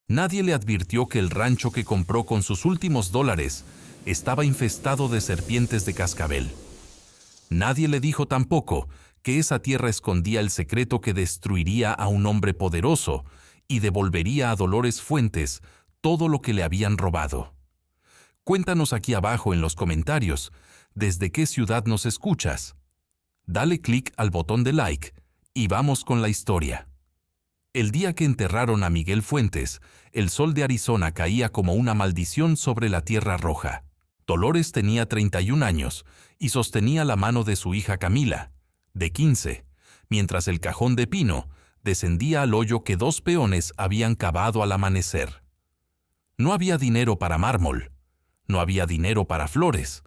Nadie le advirtió que el rancho que compró con sus últimos dólares estaba infestado de serpientes de cascabel. Nadie le dijo tampoco que esa tierra escondía el secreto que destruiría a un hombre poderoso y devolvería a Dolores Fuentes todo lo que le habían robado. Cuéntanos aquí abajo en los comentarios desde qué ciudad nos escuchas. Dale clic al botón de like y vamos con la historia. El día que enterraron a Miguel Fuentes, el sol de Arizona caía como una maldición sobre la Tierra Roja. Dolores tenía 31 años y sostenía la mano de su hija Camila, de 15, mientras el cajón de pino descendía al hoyo que 2 peones habían cavado al amanecer. No había dinero para mármol, no había dinero para flores,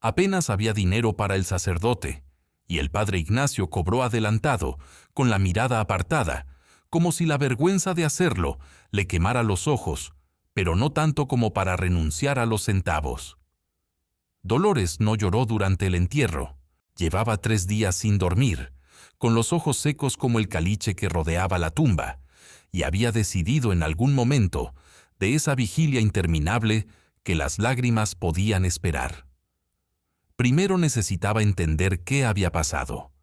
apenas había dinero para el sacerdote, y el padre Ignacio cobró adelantado, con la mirada apartada, como si la vergüenza de hacerlo le quemara los ojos, pero no tanto como para renunciar a los centavos. Dolores no lloró durante el entierro. Llevaba 3 días sin dormir, con los ojos secos como el caliche que rodeaba la tumba, y había decidido en algún momento de esa vigilia interminable que las lágrimas podían esperar. Primero necesitaba entender qué había pasado.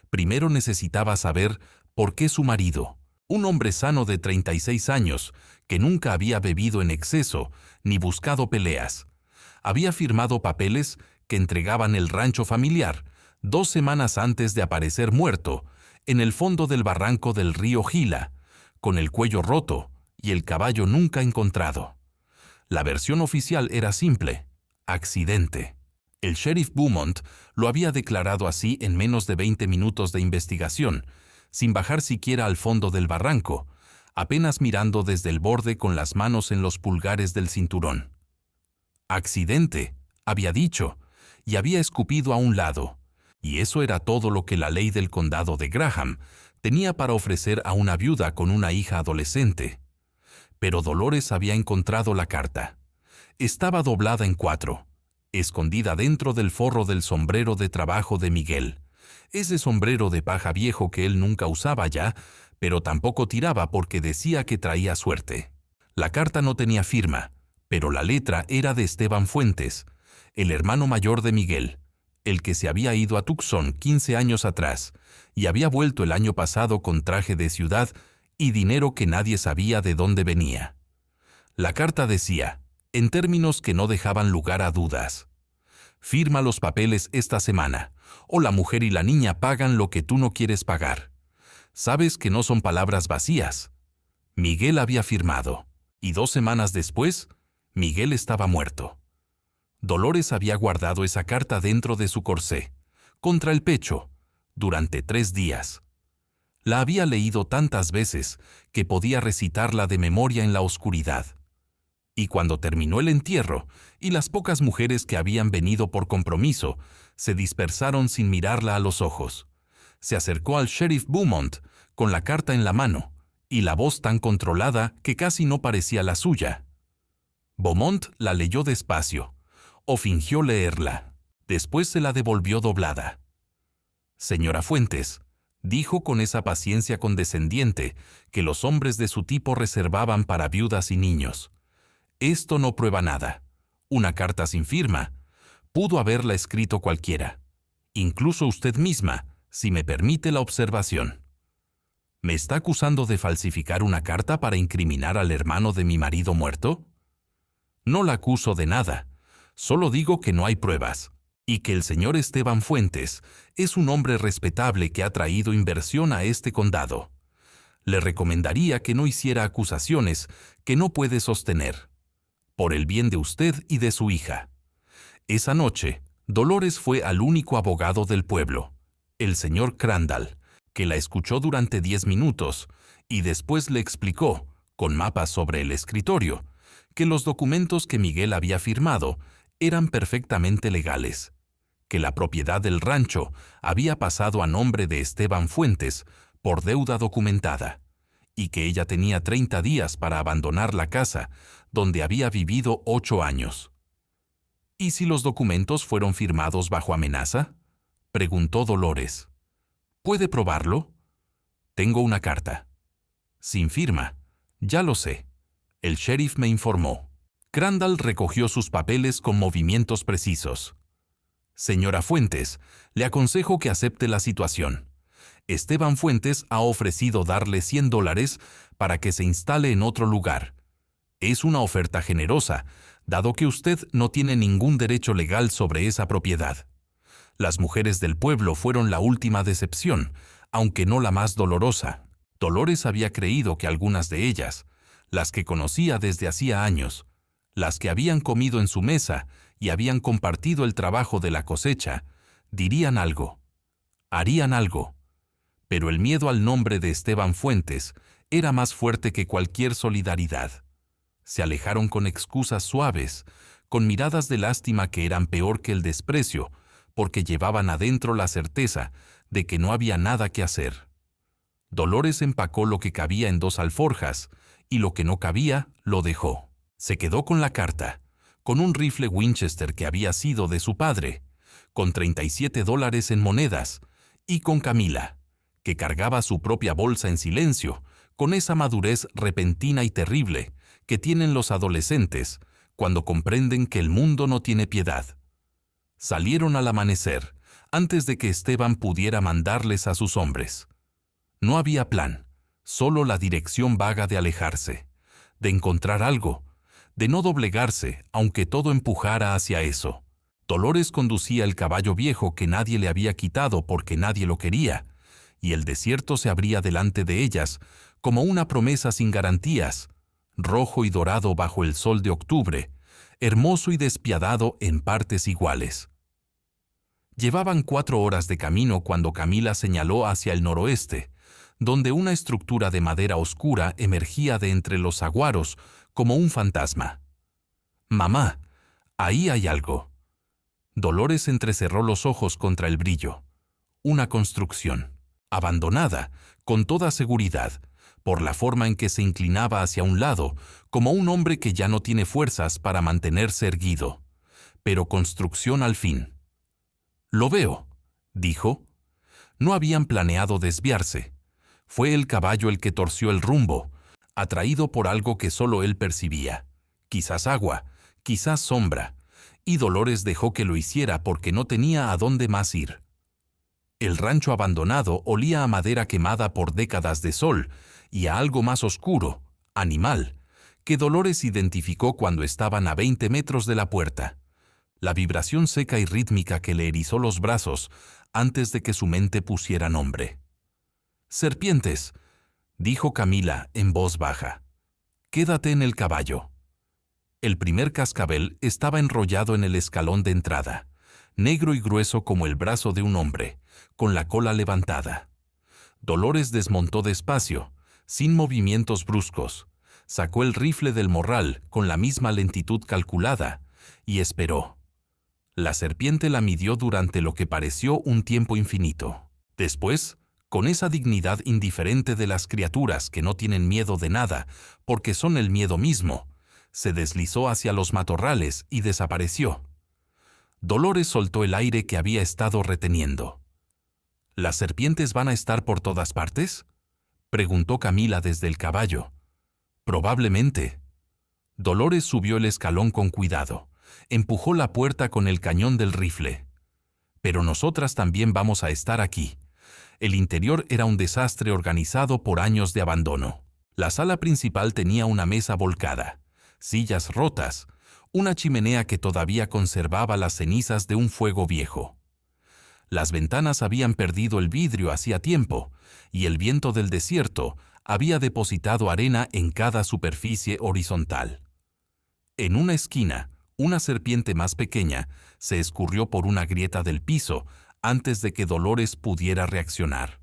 Primero necesitaba saber por qué su marido, un hombre sano de 36 años, que nunca había bebido en exceso ni buscado peleas, había firmado papeles que entregaban el rancho familiar 2 semanas antes de aparecer muerto en el fondo del barranco del río Gila, con el cuello roto y el caballo nunca encontrado. La versión oficial era simple: accidente. El sheriff Beaumont lo había declarado así en menos de 20 minutos de investigación, sin bajar siquiera al fondo del barranco, apenas mirando desde el borde con las manos en los pulgares del cinturón. Accidente, había dicho, y había escupido a un lado, y eso era todo lo que la ley del condado de Graham tenía para ofrecer a una viuda con una hija adolescente. Pero Dolores había encontrado la carta. Estaba doblada en 4, escondida dentro del forro del sombrero de trabajo de Miguel, ese sombrero de paja viejo que él nunca usaba ya, pero tampoco tiraba porque decía que traía suerte. La carta no tenía firma, pero la letra era de Esteban Fuentes, el hermano mayor de Miguel, el que se había ido a Tucson 15 años atrás y había vuelto el año pasado con traje de ciudad y dinero que nadie sabía de dónde venía. La carta decía, en términos que no dejaban lugar a dudas: firma los papeles esta semana, o la mujer y la niña pagan lo que tú no quieres pagar. Sabes que no son palabras vacías. Miguel había firmado, y 2 semanas después, Miguel estaba muerto. Dolores había guardado esa carta dentro de su corsé, contra el pecho, durante 3 días. La había leído tantas veces que podía recitarla de memoria en la oscuridad. Y cuando terminó el entierro, y las pocas mujeres que habían venido por compromiso se dispersaron sin mirarla a los ojos, se acercó al sheriff Beaumont con la carta en la mano, y la voz tan controlada que casi no parecía la suya. Beaumont la leyó despacio, o fingió leerla. Después se la devolvió doblada. Señora Fuentes, dijo con esa paciencia condescendiente que los hombres de su tipo reservaban para viudas y niños, esto no prueba nada. Una carta sin firma. Pudo haberla escrito cualquiera, incluso usted misma, si me permite la observación. ¿Me está acusando de falsificar una carta para incriminar al hermano de mi marido muerto? No la acuso de nada, solo digo que no hay pruebas, y que el señor Esteban Fuentes es un hombre respetable que ha traído inversión a este condado. Le recomendaría que no hiciera acusaciones que no puede sostener, por el bien de usted y de su hija. Esa noche, Dolores fue al único abogado del pueblo, el señor Crandall, que la escuchó durante 10 minutos y después le explicó, con mapas sobre el escritorio, que los documentos que Miguel había firmado eran perfectamente legales, que la propiedad del rancho había pasado a nombre de Esteban Fuentes por deuda documentada, y que ella tenía 30 días para abandonar la casa donde había vivido 8 años. ¿Y si los documentos fueron firmados bajo amenaza?, preguntó Dolores. ¿Puede probarlo? Tengo una carta. Sin firma, ya lo sé. El sheriff me informó. Crandall recogió sus papeles con movimientos precisos. Señora Fuentes, le aconsejo que acepte la situación. Esteban Fuentes ha ofrecido darle $100 para que se instale en otro lugar. Es una oferta generosa, dado que usted no tiene ningún derecho legal sobre esa propiedad. Las mujeres del pueblo fueron la última decepción, aunque no la más dolorosa. Dolores había creído que algunas de ellas, las que conocía desde hacía años, las que habían comido en su mesa y habían compartido el trabajo de la cosecha, dirían algo, harían algo. Pero el miedo al nombre de Esteban Fuentes era más fuerte que cualquier solidaridad. Se alejaron con excusas suaves, con miradas de lástima que eran peor que el desprecio, porque llevaban adentro la certeza de que no había nada que hacer. Dolores empacó lo que cabía en 2 alforjas, y lo que no cabía lo dejó. Se quedó con la carta, con un rifle Winchester que había sido de su padre, con $37 en monedas, y con Camila, que cargaba su propia bolsa en silencio, con esa madurez repentina y terrible que tienen los adolescentes cuando comprenden que el mundo no tiene piedad. Salieron al amanecer, antes de que Esteban pudiera mandarles a sus hombres. No había plan, solo la dirección vaga de alejarse, de encontrar algo, de no doblegarse, aunque todo empujara hacia eso. Dolores conducía el caballo viejo que nadie le había quitado porque nadie lo quería, y el desierto se abría delante de ellas como una promesa sin garantías, rojo y dorado bajo el sol de octubre, hermoso y despiadado en partes iguales. Llevaban 4 horas de camino cuando Camila señaló hacia el noroeste, donde una estructura de madera oscura emergía de entre los saguaros como un fantasma. «Mamá, ahí hay algo». Dolores entrecerró los ojos contra el brillo. Una construcción, abandonada, con toda seguridad, por la forma en que se inclinaba hacia un lado, como un hombre que ya no tiene fuerzas para mantenerse erguido. Pero construcción al fin. «Lo veo», dijo. No habían planeado desviarse. Fue el caballo el que torció el rumbo, atraído por algo que solo él percibía. Quizás agua, quizás sombra, y Dolores dejó que lo hiciera porque no tenía a dónde más ir. El rancho abandonado olía a madera quemada por décadas de sol y a algo más oscuro, animal, que Dolores identificó cuando estaban a 20 metros de la puerta. La vibración seca y rítmica que le erizó los brazos antes de que su mente pusiera nombre. «Serpientes», dijo Camila en voz baja. «Quédate en el caballo». El primer cascabel estaba enrollado en el escalón de entrada, negro y grueso como el brazo de un hombre, con la cola levantada. Dolores desmontó despacio, sin movimientos bruscos, sacó el rifle del morral con la misma lentitud calculada y esperó. La serpiente la midió durante lo que pareció un tiempo infinito. Después, con esa dignidad indiferente de las criaturas que no tienen miedo de nada porque son el miedo mismo, se deslizó hacia los matorrales y desapareció. Dolores soltó el aire que había estado reteniendo. ¿Las serpientes van a estar por todas partes?, preguntó Camila desde el caballo. Probablemente. Dolores subió el escalón con cuidado. Empujó la puerta con el cañón del rifle. Pero nosotras también vamos a estar aquí. El interior era un desastre organizado por años de abandono. La sala principal tenía una mesa volcada, sillas rotas, una chimenea que todavía conservaba las cenizas de un fuego viejo. Las ventanas habían perdido el vidrio hacía tiempo, y el viento del desierto había depositado arena en cada superficie horizontal. En una esquina, una serpiente más pequeña se escurrió por una grieta del piso antes de que Dolores pudiera reaccionar.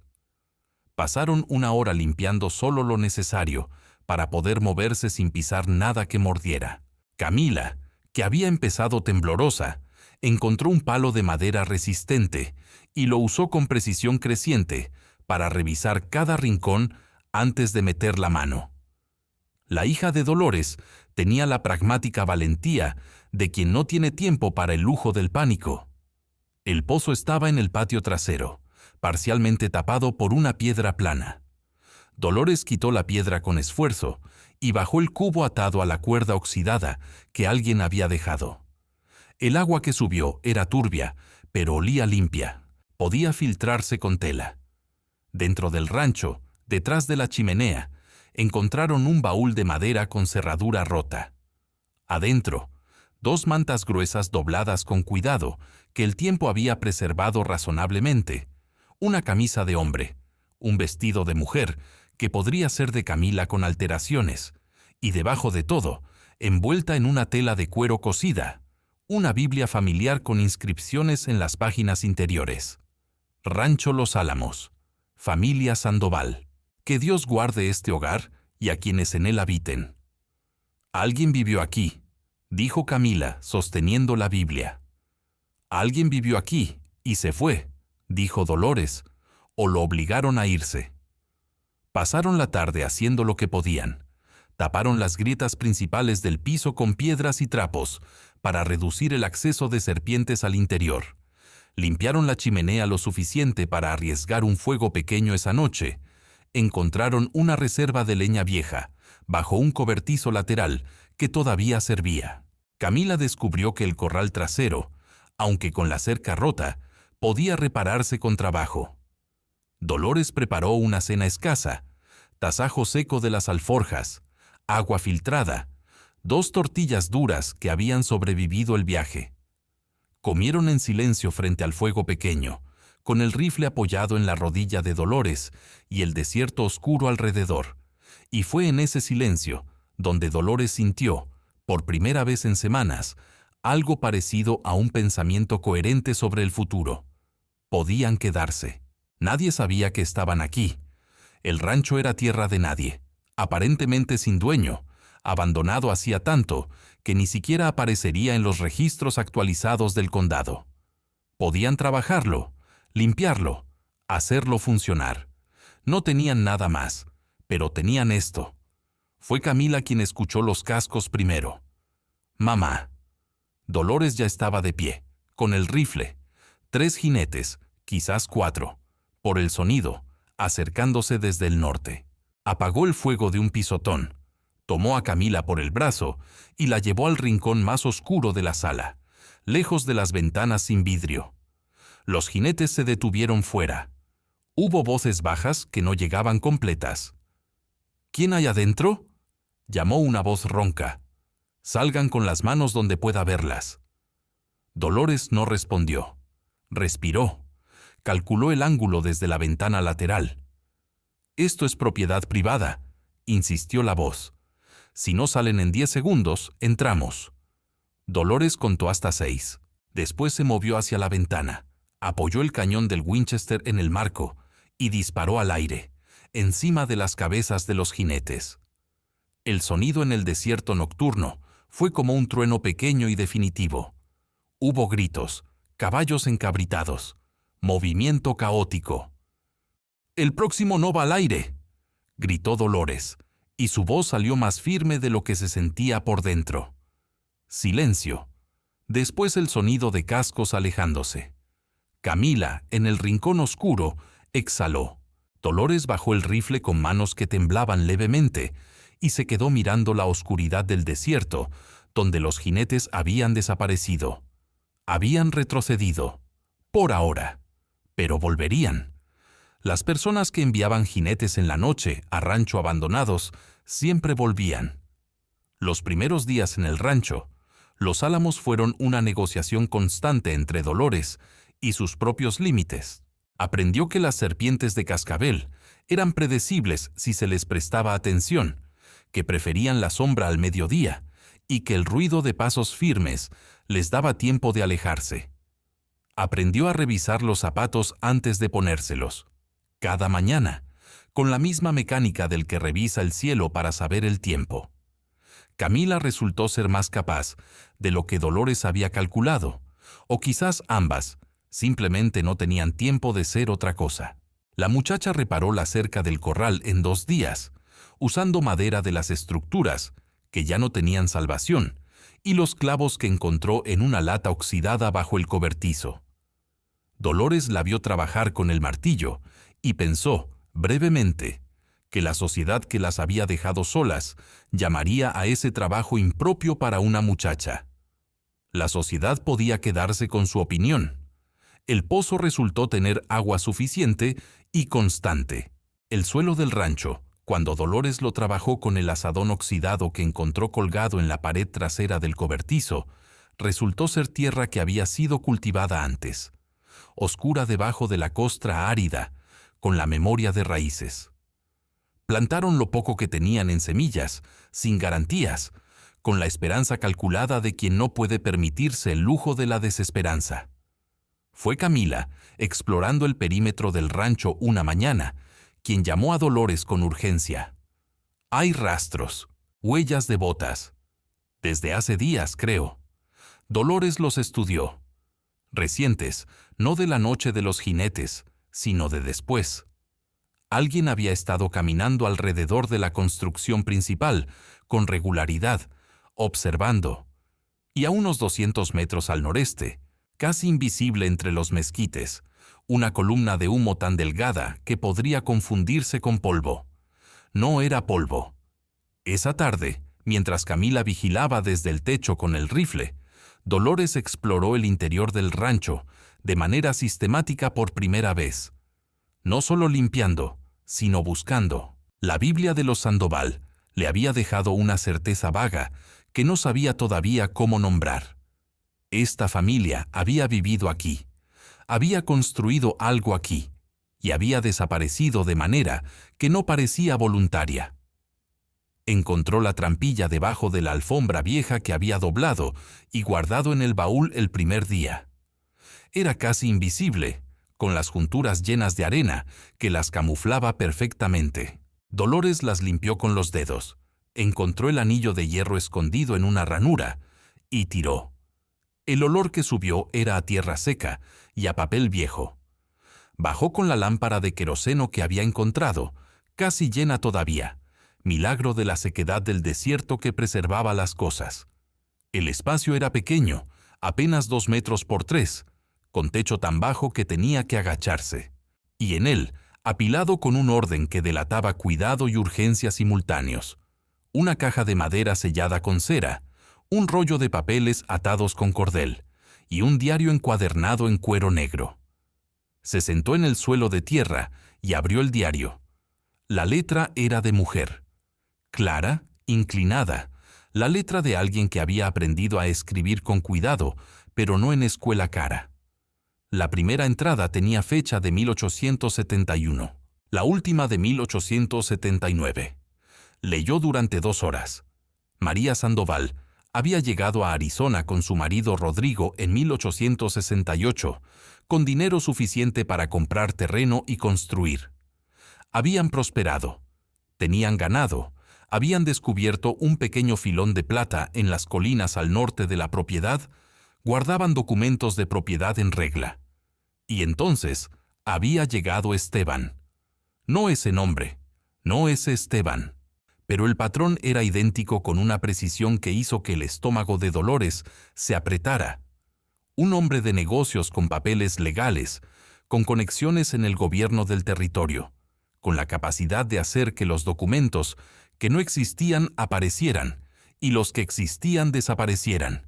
Pasaron 1 hora limpiando solo lo necesario para poder moverse sin pisar nada que mordiera. Camila, que había empezado temblorosa, encontró un palo de madera resistente y lo usó con precisión creciente para revisar cada rincón antes de meter la mano. La hija de Dolores tenía la pragmática valentía de quien no tiene tiempo para el lujo del pánico. El pozo estaba en el patio trasero, parcialmente tapado por una piedra plana. Dolores quitó la piedra con esfuerzo y bajó el cubo atado a la cuerda oxidada que alguien había dejado. El agua que subió era turbia, pero olía limpia. Podía filtrarse con tela. Dentro del rancho, detrás de la chimenea, encontraron un baúl de madera con cerradura rota. Adentro, 2 mantas gruesas dobladas con cuidado que el tiempo había preservado razonablemente, una camisa de hombre, un vestido de mujer que podría ser de Camila con alteraciones, y debajo de todo, envuelta en una tela de cuero cosida, una Biblia familiar con inscripciones en las páginas interiores. Rancho Los Álamos, familia Sandoval. Que Dios guarde este hogar y a quienes en él habiten. Alguien vivió aquí, dijo Camila, sosteniendo la Biblia. Alguien vivió aquí y se fue, dijo Dolores, o lo obligaron a irse. Pasaron la tarde haciendo lo que podían. Taparon las grietas principales del piso con piedras y trapos para reducir el acceso de serpientes al interior. Limpiaron la chimenea lo suficiente para arriesgar un fuego pequeño esa noche. Encontraron una reserva de leña vieja, bajo un cobertizo lateral que todavía servía. Camila descubrió que el corral trasero, aunque con la cerca rota, podía repararse con trabajo. Dolores preparó una cena escasa, tasajo seco de las alforjas, agua filtrada, 2 tortillas duras que habían sobrevivido el viaje. Comieron en silencio frente al fuego pequeño, con el rifle apoyado en la rodilla de Dolores y el desierto oscuro alrededor. Y fue en ese silencio donde Dolores sintió, por primera vez en semanas, algo parecido a un pensamiento coherente sobre el futuro. Podían quedarse. Nadie sabía que estaban aquí. El rancho era tierra de nadie, aparentemente sin dueño, abandonado hacía tanto que ni siquiera aparecería en los registros actualizados del condado. Podían trabajarlo, limpiarlo, hacerlo funcionar. No tenían nada más, pero tenían esto. Fue Camila quien escuchó los cascos primero. Mamá. Dolores ya estaba de pie, con el rifle. 3 jinetes, quizás 4, por el sonido, acercándose desde el norte. Apagó el fuego de un pisotón, tomó a Camila por el brazo y la llevó al rincón más oscuro de la sala, lejos de las ventanas sin vidrio. Los jinetes se detuvieron fuera. Hubo voces bajas que no llegaban completas. ¿Quién hay adentro?, llamó una voz ronca. Salgan con las manos donde pueda verlas. Dolores no respondió. Respiró. Calculó el ángulo desde la ventana lateral. Esto es propiedad privada, insistió la voz. Si no salen en 10 segundos, entramos. Dolores contó hasta 6. Después se movió hacia la ventana, apoyó el cañón del Winchester en el marco y disparó al aire, encima de las cabezas de los jinetes. El sonido en el desierto nocturno fue como un trueno pequeño y definitivo. Hubo gritos, caballos encabritados, movimiento caótico. «El próximo no va al aire», gritó Dolores, y su voz salió más firme de lo que se sentía por dentro. Silencio. Después el sonido de cascos alejándose. Camila, en el rincón oscuro, exhaló. Dolores bajó el rifle con manos que temblaban levemente y se quedó mirando la oscuridad del desierto, donde los jinetes habían desaparecido. Habían retrocedido. Por ahora. Pero volverían. Las personas que enviaban jinetes en la noche a rancho abandonados siempre volvían. Los primeros días en el rancho, Los Álamos fueron una negociación constante entre Dolores y sus propios límites. Aprendió que las serpientes de cascabel eran predecibles si se les prestaba atención, que preferían la sombra al mediodía y que el ruido de pasos firmes les daba tiempo de alejarse. Aprendió a revisar los zapatos antes de ponérselos. Cada mañana, con la misma mecánica del que revisa el cielo para saber el tiempo. Camila resultó ser más capaz de lo que Dolores había calculado, o quizás ambas simplemente no tenían tiempo de ser otra cosa. La muchacha reparó la cerca del corral en 2 días, usando madera de las estructuras, que ya no tenían salvación, y los clavos que encontró en una lata oxidada bajo el cobertizo. Dolores la vio trabajar con el martillo y pensó, brevemente, que la sociedad que las había dejado solas llamaría a ese trabajo impropio para una muchacha. La sociedad podía quedarse con su opinión. El pozo resultó tener agua suficiente y constante. El suelo del rancho, cuando Dolores lo trabajó con el azadón oxidado que encontró colgado en la pared trasera del cobertizo, resultó ser tierra que había sido cultivada antes, oscura debajo de la costra árida, con la memoria de raíces. Plantaron lo poco que tenían en semillas, sin garantías, con la esperanza calculada de quien no puede permitirse el lujo de la desesperanza. Fue Camila, explorando el perímetro del rancho una mañana, quien llamó a Dolores con urgencia. Hay rastros, huellas de botas. Desde hace días, creo. Dolores los estudió. Recientes, no de la noche de los jinetes, sino de después. Alguien había estado caminando alrededor de la construcción principal, con regularidad, observando. Y a unos 200 metros al noreste, casi invisible entre los mezquites, una columna de humo tan delgada que podría confundirse con polvo. No era polvo. Esa tarde, mientras Camila vigilaba desde el techo con el rifle, Dolores exploró el interior del rancho de manera sistemática por primera vez. No solo limpiando, sino buscando. La Biblia de los Sandoval le había dejado una certeza vaga que no sabía todavía cómo nombrar. Esta familia había vivido aquí, había construido algo aquí, y había desaparecido de manera que no parecía voluntaria. Encontró la trampilla debajo de la alfombra vieja que había doblado y guardado en el baúl el primer día. Era casi invisible, con las junturas llenas de arena que las camuflaba perfectamente. Dolores las limpió con los dedos, encontró el anillo de hierro escondido en una ranura y tiró. El olor que subió era a tierra seca y a papel viejo. Bajó con la lámpara de queroseno que había encontrado, casi llena todavía, milagro de la sequedad del desierto que preservaba las cosas. El espacio era pequeño, apenas 2 metros por 3, con techo tan bajo que tenía que agacharse. Y en él, apilado con un orden que delataba cuidado y urgencia simultáneos, una caja de madera sellada con cera, un rollo de papeles atados con cordel y un diario encuadernado en cuero negro. Se sentó en el suelo de tierra y abrió el diario. La letra era de mujer. Clara, inclinada, la letra de alguien que había aprendido a escribir con cuidado, pero no en escuela cara. La primera entrada tenía fecha de 1871, la última de 1879. Leyó durante 2 horas. María Sandoval había llegado a Arizona con su marido Rodrigo en 1868, con dinero suficiente para comprar terreno y construir. Habían prosperado, tenían ganado, habían descubierto un pequeño filón de plata en las colinas al norte de la propiedad, guardaban documentos de propiedad en regla. Y entonces había llegado Esteban. No ese nombre, no ese Esteban. Pero el patrón era idéntico con una precisión que hizo que el estómago de Dolores se apretara. Un hombre de negocios con papeles legales, con conexiones en el gobierno del territorio, con la capacidad de hacer que los documentos que no existían aparecieran y los que existían desaparecieran.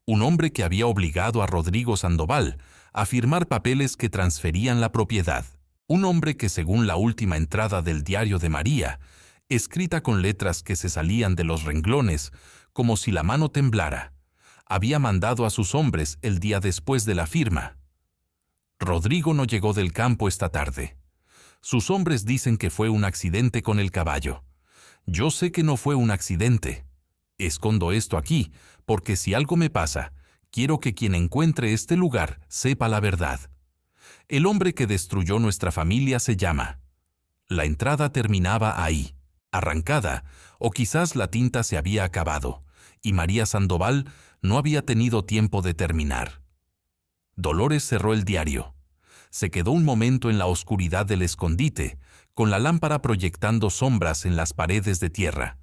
Un hombre que había obligado a Rodrigo Sandoval a firmar papeles que transferían la propiedad. Un hombre que, según la última entrada del diario de María, escrita con letras que se salían de los renglones, como si la mano temblara, había mandado a sus hombres el día después de la firma. Rodrigo no llegó del campo esta tarde. Sus hombres dicen que fue un accidente con el caballo. Yo sé que no fue un accidente. Escondo esto aquí, porque si algo me pasa, quiero que quien encuentre este lugar sepa la verdad. El hombre que destruyó nuestra familia se llama. La entrada terminaba ahí, arrancada, o quizás la tinta se había acabado, y María Sandoval no había tenido tiempo de terminar. Dolores cerró el diario. Se quedó un momento en la oscuridad del escondite, con la lámpara proyectando sombras en las paredes de tierra,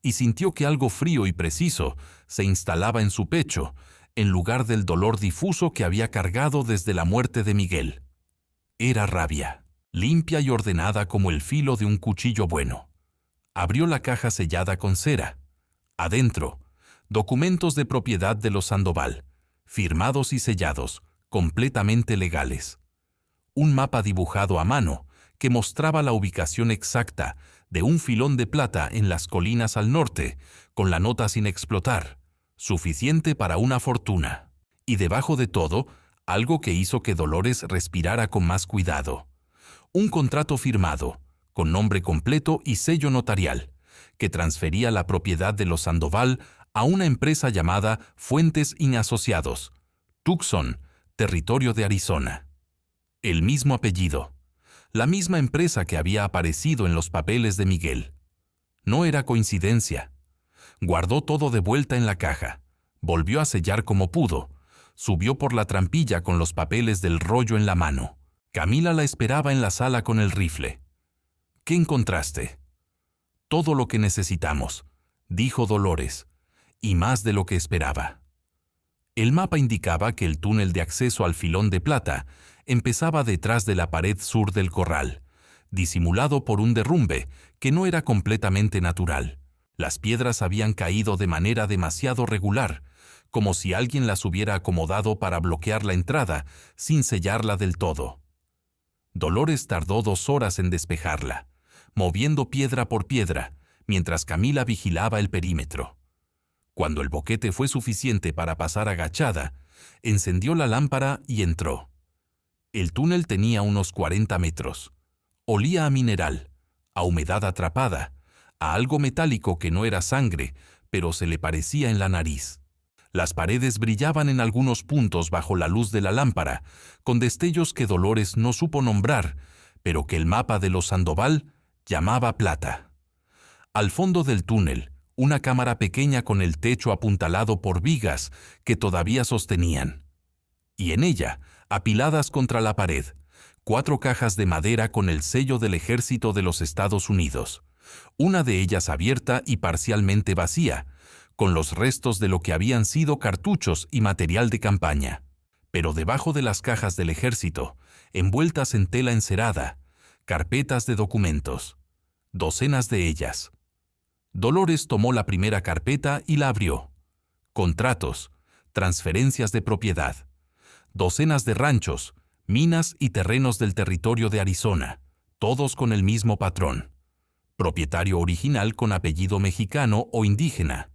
y sintió que algo frío y preciso se instalaba en su pecho, en lugar del dolor difuso que había cargado desde la muerte de Miguel. Era rabia. limpia y ordenada como el filo de un cuchillo bueno. Abrió la caja sellada con cera. Adentro, documentos de propiedad de los Sandoval, firmados y sellados, completamente legales. Un mapa dibujado a mano que mostraba la ubicación exacta de un filón de plata en las colinas al norte, con la nota sin explotar, suficiente para una fortuna. Y debajo de todo, algo que hizo que Dolores respirara con más cuidado. Un contrato firmado, con nombre completo y sello notarial, que transfería la propiedad de los Sandoval a una empresa llamada Fuentes y Asociados, Tucson, territorio de Arizona. El mismo apellido, la misma empresa que había aparecido en los papeles de Miguel. No era coincidencia. Guardó todo de vuelta en la caja, volvió a sellar como pudo, subió por la trampilla con los papeles del rollo en la mano. Camila la esperaba en la sala con el rifle. ¿Qué encontraste? Todo lo que necesitamos, dijo Dolores, y más de lo que esperaba. El mapa indicaba que el túnel de acceso al filón de plata empezaba detrás de la pared sur del corral, disimulado por un derrumbe que no era completamente natural. Las piedras habían caído de manera demasiado regular, como si alguien las hubiera acomodado para bloquear la entrada sin sellarla del todo. Dolores tardó 2 horas en despejarla, moviendo piedra por piedra, mientras Camila vigilaba el perímetro. Cuando el boquete fue suficiente para pasar agachada, encendió la lámpara y entró. El túnel tenía unos 40 metros. Olía a mineral, a humedad atrapada, a algo metálico que no era sangre, pero se le parecía en la nariz. Las paredes brillaban en algunos puntos bajo la luz de la lámpara, con destellos que Dolores no supo nombrar, pero que el mapa de los Sandoval llamaba plata. Al fondo del túnel, una cámara pequeña con el techo apuntalado por vigas que todavía sostenían. Y en ella, apiladas contra la pared, 4 cajas de madera con el sello del Ejército de los Estados Unidos, una de ellas abierta y parcialmente vacía, con los restos de lo que habían sido cartuchos y material de campaña. Pero debajo de las cajas del ejército, envueltas en tela encerada, carpetas de documentos, docenas de ellas. Dolores tomó la primera carpeta y la abrió. Contratos, transferencias de propiedad, docenas de ranchos, minas y terrenos del territorio de Arizona, todos con el mismo patrón. Propietario original con apellido mexicano o indígena,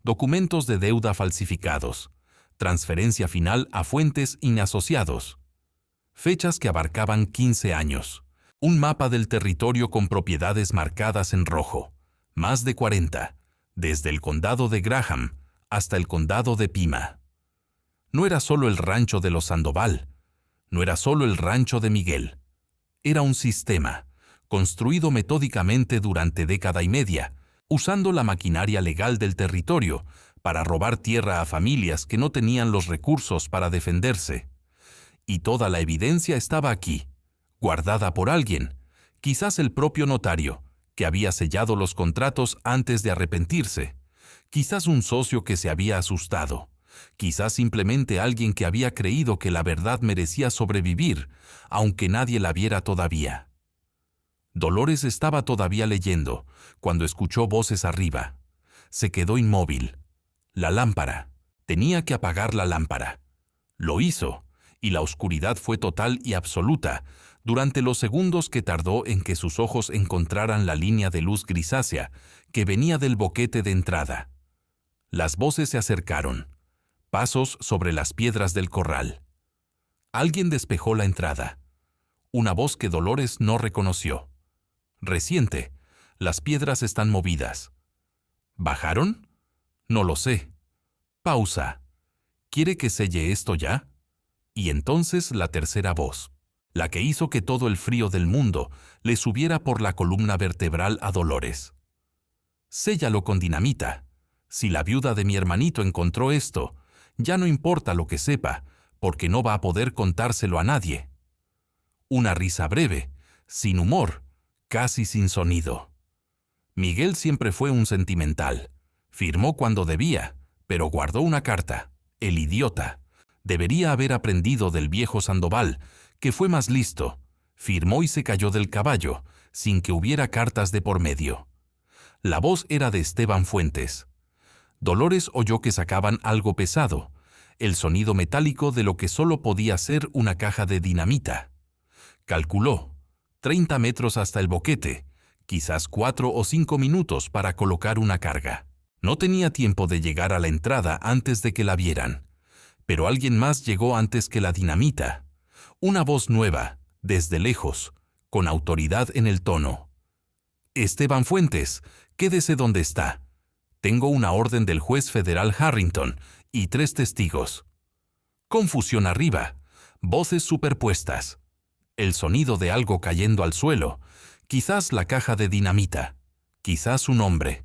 documentos de deuda falsificados, transferencia final a Fuentes y Asociados. Fechas que abarcaban 15 años. Un mapa del territorio con propiedades marcadas en rojo, más de 40, desde el condado de Graham hasta el condado de Pima. No era solo el rancho de los Sandoval, no era solo el rancho de Miguel. Era un sistema, construido metódicamente durante década y media, usando la maquinaria legal del territorio para robar tierra a familias que no tenían los recursos para defenderse. Y toda la evidencia estaba aquí, guardada por alguien, quizás el propio notario, que había sellado los contratos antes de arrepentirse, quizás un socio que se había asustado, quizás simplemente alguien que había creído que la verdad merecía sobrevivir, aunque nadie la viera todavía. Dolores estaba todavía leyendo, cuando escuchó voces arriba. Se quedó inmóvil. La lámpara. Tenía que apagar la lámpara. Lo hizo, y la oscuridad fue total y absoluta, durante los segundos que tardó en que sus ojos encontraran la línea de luz grisácea que venía del boquete de entrada. Las voces se acercaron. Pasos sobre las piedras del corral. Alguien despejó la entrada. Una voz que Dolores no reconoció. Reciente. Las piedras están movidas. ¿Bajaron? No lo sé. Pausa. ¿Quiere que selle esto ya? Y entonces la tercera voz, la que hizo que todo el frío del mundo le subiera por la columna vertebral a Dolores. Séllalo con dinamita. Si la viuda de mi hermanito encontró esto, ya no importa lo que sepa, porque no va a poder contárselo a nadie. Una risa breve, sin humor, casi sin sonido. Miguel siempre fue un sentimental. Firmó cuando debía, pero guardó una carta. El idiota. Debería haber aprendido del viejo Sandoval, que fue más listo. Firmó y se cayó del caballo, sin que hubiera cartas de por medio. La voz era de Esteban Fuentes. Dolores oyó que sacaban algo pesado, el sonido metálico de lo que solo podía ser una caja de dinamita. Calculó, 30 metros hasta el boquete, quizás 4 o 5 minutos para colocar una carga. No tenía tiempo de llegar a la entrada antes de que la vieran. Pero alguien más llegó antes que la dinamita. Una voz nueva, desde lejos, con autoridad en el tono. Esteban Fuentes, quédese donde está. Tengo una orden del juez federal Harrington y 3 testigos. Confusión arriba, voces superpuestas. El sonido de algo cayendo al suelo, quizás la caja de dinamita, quizás un hombre.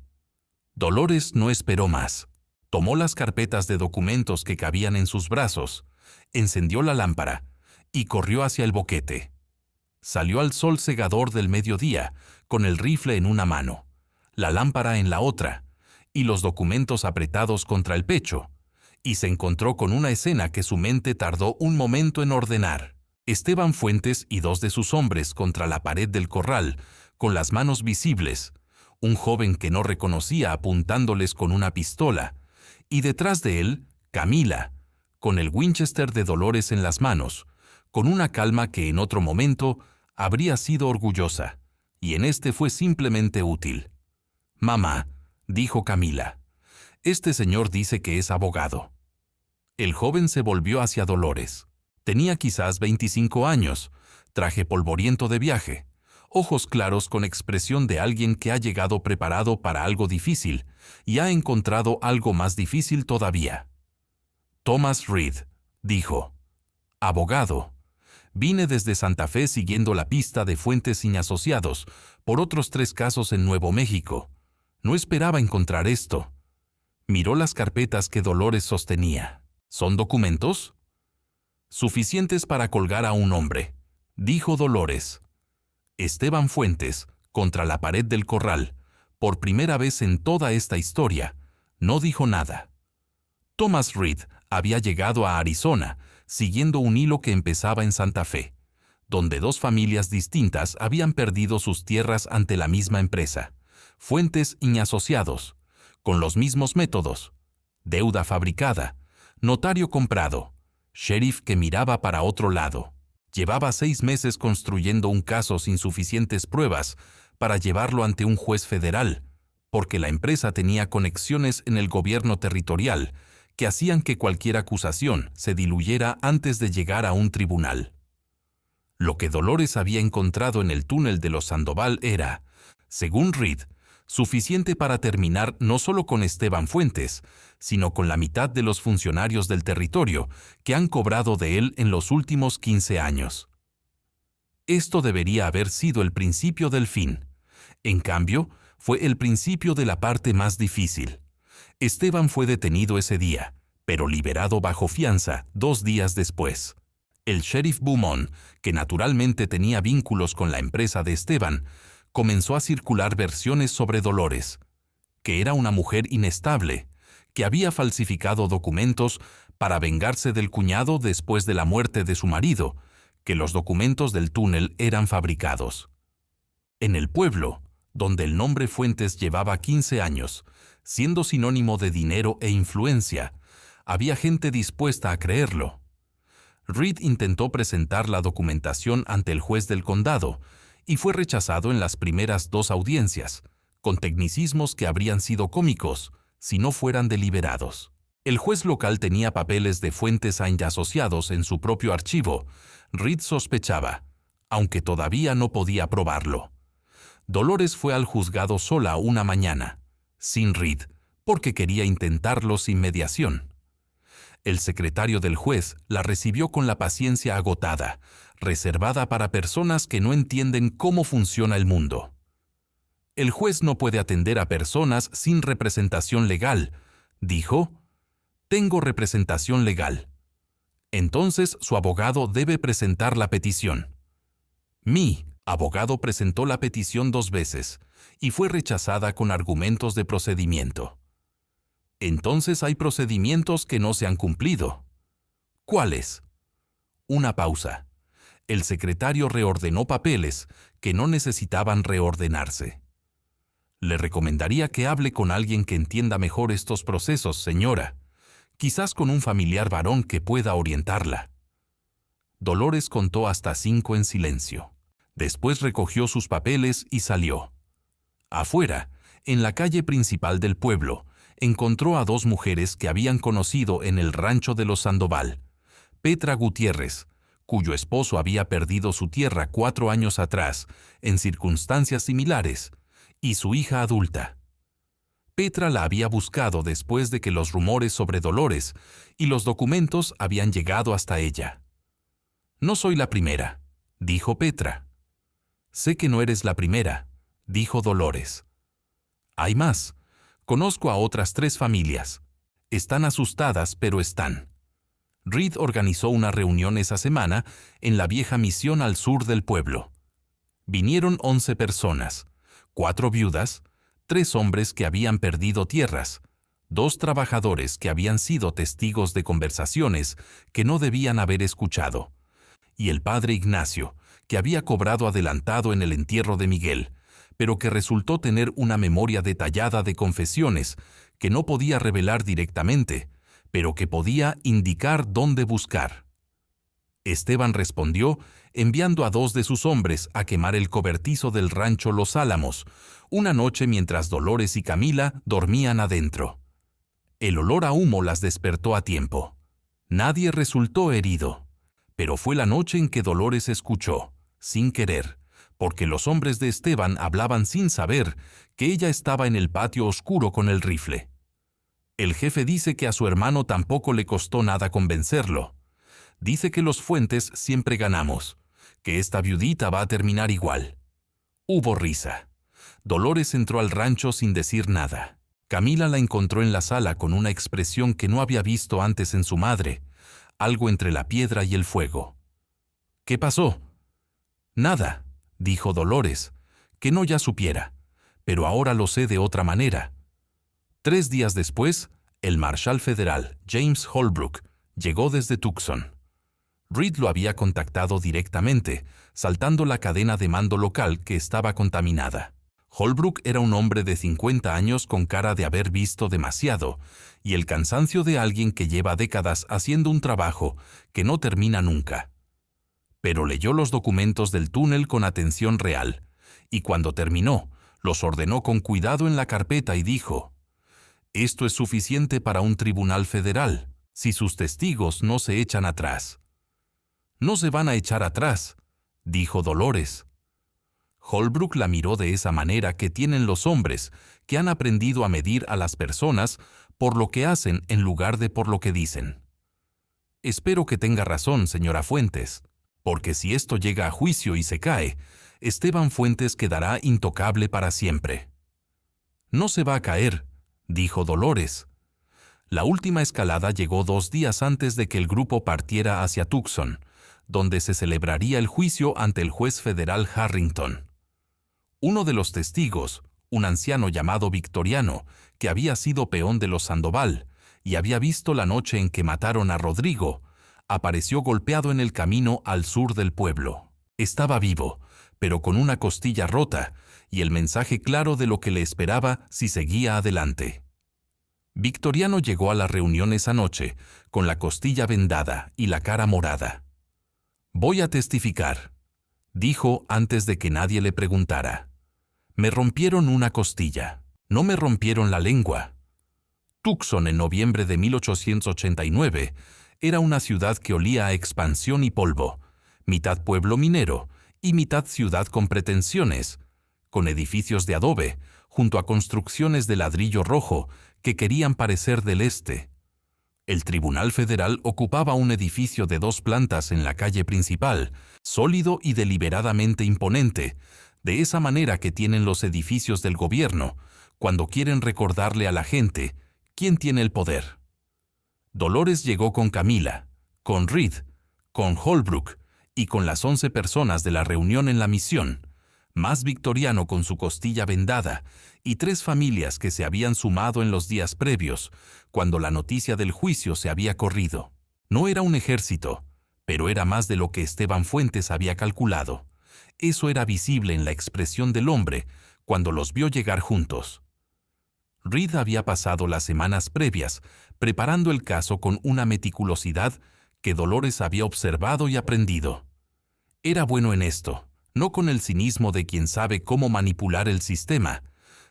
Dolores no esperó más. Tomó las carpetas de documentos que cabían en sus brazos, encendió la lámpara y corrió hacia el boquete. Salió al sol cegador del mediodía, con el rifle en una mano, la lámpara en la otra, y los documentos apretados contra el pecho, y se encontró con una escena que su mente tardó un momento en ordenar. Esteban Fuentes y 2 de sus hombres contra la pared del corral, con las manos visibles, un joven que no reconocía apuntándoles con una pistola, y detrás de él, Camila, con el Winchester de Dolores en las manos, con una calma que en otro momento habría sido orgullosa, y en este fue simplemente útil. «Mamá», dijo Camila, «este señor dice que es abogado». El joven se volvió hacia Dolores. Tenía quizás 25 años, traje polvoriento de viaje, ojos claros con expresión de alguien que ha llegado preparado para algo difícil y ha encontrado algo más difícil todavía. «Thomas Reed», dijo. «Abogado. Vine desde Santa Fe siguiendo la pista de Fuentes y Asociados por otros 3 casos en Nuevo México. No esperaba encontrar esto». Miró las carpetas que Dolores sostenía. «¿Son documentos?» «Suficientes para colgar a un hombre», dijo Dolores. Esteban Fuentes, contra la pared del corral, por primera vez en toda esta historia, no dijo nada. Thomas Reed había llegado a Arizona, siguiendo un hilo que empezaba en Santa Fe, donde 2 familias distintas habían perdido sus tierras ante la misma empresa, Fuentes y Asociados, con los mismos métodos: deuda fabricada, notario comprado, sheriff que miraba para otro lado. Llevaba 6 meses construyendo un caso sin suficientes pruebas para llevarlo ante un juez federal, porque la empresa tenía conexiones en el gobierno territorial que hacían que cualquier acusación se diluyera antes de llegar a un tribunal. Lo que Dolores había encontrado en el túnel de los Sandoval era, según Reed, suficiente para terminar no solo con Esteban Fuentes, sino con la mitad de los funcionarios del territorio que han cobrado de él en los últimos 15 años. Esto debería haber sido el principio del fin. En cambio, fue el principio de la parte más difícil. Esteban fue detenido ese día, pero liberado bajo fianza 2 días después. El sheriff Beaumont, que naturalmente tenía vínculos con la empresa de Esteban, comenzó a circular versiones sobre Dolores, que era una mujer inestable, que había falsificado documentos para vengarse del cuñado después de la muerte de su marido, que los documentos del túnel eran fabricados. En el pueblo, donde el nombre Fuentes llevaba 15 años, siendo sinónimo de dinero e influencia, había gente dispuesta a creerlo. Reed intentó presentar la documentación ante el juez del condado y fue rechazado en las primeras 2 audiencias, con tecnicismos que habrían sido cómicos si no fueran deliberados. El juez local tenía papeles de Fuentes y Asociados en su propio archivo. Reed sospechaba, aunque todavía no podía probarlo. Dolores fue al juzgado sola una mañana, sin Reed, porque quería intentarlo sin mediación. El secretario del juez la recibió con la paciencia agotada, reservada para personas que no entienden cómo funciona el mundo. «El juez no puede atender a personas sin representación legal», dijo. «Tengo representación legal». Entonces su abogado debe presentar la petición. Mi abogado presentó la petición 2 veces y fue rechazada con argumentos de procedimiento. Entonces hay procedimientos que no se han cumplido. ¿Cuáles? Una pausa. El secretario reordenó papeles que no necesitaban reordenarse. Le recomendaría que hable con alguien que entienda mejor estos procesos, señora. Quizás con un familiar varón que pueda orientarla. Dolores contó hasta 5 en silencio. Después recogió sus papeles y salió. Afuera, en la calle principal del pueblo, encontró a 2 mujeres que habían conocido en el rancho de los Sandoval. Petra Gutiérrez, cuyo esposo había perdido su tierra 4 años atrás, en circunstancias similares, y su hija adulta. Petra la había buscado después de que los rumores sobre Dolores y los documentos habían llegado hasta ella. «No soy la primera», dijo Petra. «Sé que no eres la primera», dijo Dolores. «Hay más. Conozco a otras 3 familias. Están asustadas, pero están». Reed organizó una reunión esa semana en la vieja misión al sur del pueblo. Vinieron 11 personas, 4 viudas, 3 hombres que habían perdido tierras, 2 trabajadores que habían sido testigos de conversaciones que no debían haber escuchado, y el padre Ignacio, que había cobrado adelantado en el entierro de Miguel, pero que resultó tener una memoria detallada de confesiones que no podía revelar directamente, pero que podía indicar dónde buscar. Esteban respondió enviando a 2 de sus hombres a quemar el cobertizo del rancho Los Álamos, una noche mientras Dolores y Camila dormían adentro. El olor a humo las despertó a tiempo. Nadie resultó herido, pero fue la noche en que Dolores escuchó, sin querer, porque los hombres de Esteban hablaban sin saber, que ella estaba en el patio oscuro con el rifle. El jefe dice que a su hermano tampoco le costó nada convencerlo. Dice que los Fuentes siempre ganamos, que esta viudita va a terminar igual. Hubo risa. Dolores entró al rancho sin decir nada. Camila la encontró en la sala con una expresión que no había visto antes en su madre, algo entre la piedra y el fuego. «¿Qué pasó?» «Nada», dijo Dolores, «que no ya supiera, pero ahora lo sé de otra manera». 3 días después, el marshal federal James Holbrook llegó desde Tucson. Reed lo había contactado directamente, saltando la cadena de mando local que estaba contaminada. Holbrook era un hombre de 50 años con cara de haber visto demasiado y el cansancio de alguien que lleva décadas haciendo un trabajo que no termina nunca. Pero leyó los documentos del túnel con atención real y cuando terminó, los ordenó con cuidado en la carpeta y dijo: «Esto es suficiente para un tribunal federal, si sus testigos no se echan atrás». «No se van a echar atrás», dijo Dolores. Holbrook la miró de esa manera que tienen los hombres, que han aprendido a medir a las personas por lo que hacen en lugar de por lo que dicen. «Espero que tenga razón, señora Fuentes, porque si esto llega a juicio y se cae, Esteban Fuentes quedará intocable para siempre». «No se va a caer», dijo Dolores. La última escalada llegó 2 días antes de que el grupo partiera hacia Tucson, donde se celebraría el juicio ante el juez federal Harrington. Uno de los testigos, un anciano llamado Victoriano, que había sido peón de los Sandoval y había visto la noche en que mataron a Rodrigo, apareció golpeado en el camino al sur del pueblo. Estaba vivo, pero con una costilla rota y el mensaje claro de lo que le esperaba si seguía adelante. Victoriano llegó a la reunión esa noche con la costilla vendada y la cara morada. «Voy a testificar», dijo antes de que nadie le preguntara. «Me rompieron una costilla, no me rompieron la lengua». Tucson en noviembre de 1889 era una ciudad que olía a expansión y polvo, mitad pueblo minero y mitad ciudad con pretensiones, con edificios de adobe, junto a construcciones de ladrillo rojo que querían parecer del este. El Tribunal Federal ocupaba un edificio de 2 plantas en la calle principal, sólido y deliberadamente imponente, de esa manera que tienen los edificios del gobierno, cuando quieren recordarle a la gente quién tiene el poder. Dolores llegó con Camila, con Reed, con Holbrook y con las 11 personas de la reunión en la misión, más Victoriano con su costilla vendada y 3 familias que se habían sumado en los días previos, cuando la noticia del juicio se había corrido. No era un ejército, Pero era más de lo que Esteban Fuentes había calculado. Eso era visible en la expresión del hombre cuando los vio llegar juntos. Reed había pasado las semanas previas preparando el caso con una meticulosidad que Dolores había observado y aprendido. Era bueno en esto, no con el cinismo de quien sabe cómo manipular el sistema,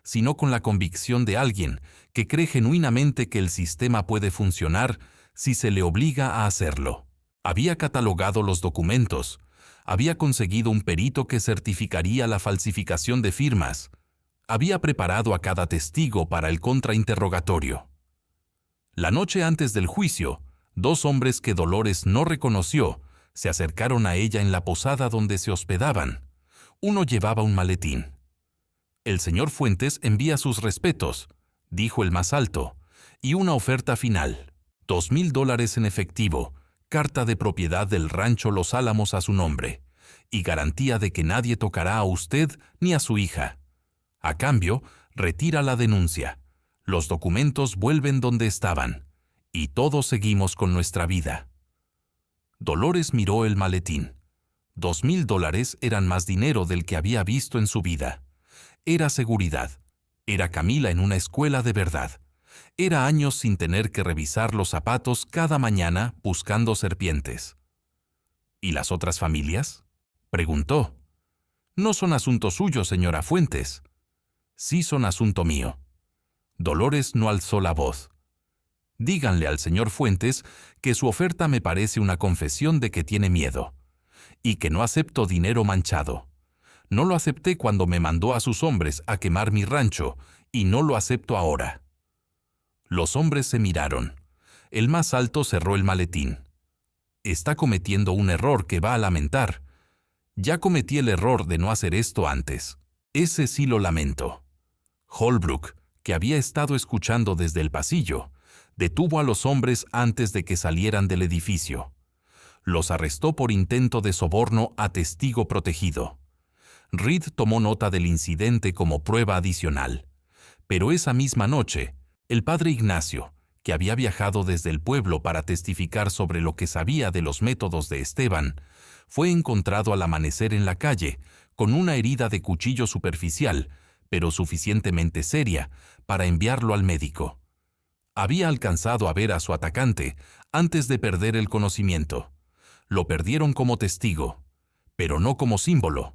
sino con la convicción de alguien que cree genuinamente que el sistema puede funcionar si se le obliga a hacerlo. Había catalogado los documentos, había conseguido un perito que certificaría la falsificación de firmas, había preparado a cada testigo para el contrainterrogatorio. La noche antes del juicio, 2 hombres que Dolores no reconoció se acercaron a ella en la posada donde se hospedaban. Uno llevaba un maletín. «El señor Fuentes envía sus respetos», dijo el más alto, «y una oferta final, $2,000 en efectivo, carta de propiedad del rancho Los Álamos a su nombre, y garantía de que nadie tocará a usted ni a su hija. A cambio, retira la denuncia. Los documentos vuelven donde estaban, y todos seguimos con nuestra vida». Dolores miró el maletín. $2,000 eran más dinero del que había visto en su vida. Era seguridad. Era Camila en una escuela de verdad. Era años sin tener que revisar los zapatos cada mañana buscando serpientes. ¿Y las otras familias?, preguntó. «No son asunto suyo, señora Fuentes». «Sí son asunto mío». Dolores no alzó la voz. «Díganle al señor Fuentes que su oferta me parece una confesión de que tiene miedo, y que no acepto dinero manchado. No lo acepté cuando me mandó a sus hombres a quemar mi rancho, y no lo acepto ahora». Los hombres se miraron. El más alto cerró el maletín. «Está cometiendo un error que va a lamentar. Ya cometí el error de no hacer esto antes. Ese sí lo lamento». Holbrook, que había estado escuchando desde el pasillo, detuvo a los hombres antes de que salieran del edificio. Los arrestó por intento de soborno a testigo protegido. Reed tomó nota del incidente como prueba adicional. Pero esa misma noche, el padre Ignacio, que había viajado desde el pueblo para testificar sobre lo que sabía de los métodos de Esteban, fue encontrado al amanecer en la calle, con una herida de cuchillo superficial, pero suficientemente seria para enviarlo al médico. Había alcanzado a ver a su atacante antes de perder el conocimiento. Lo perdieron como testigo, pero no como símbolo.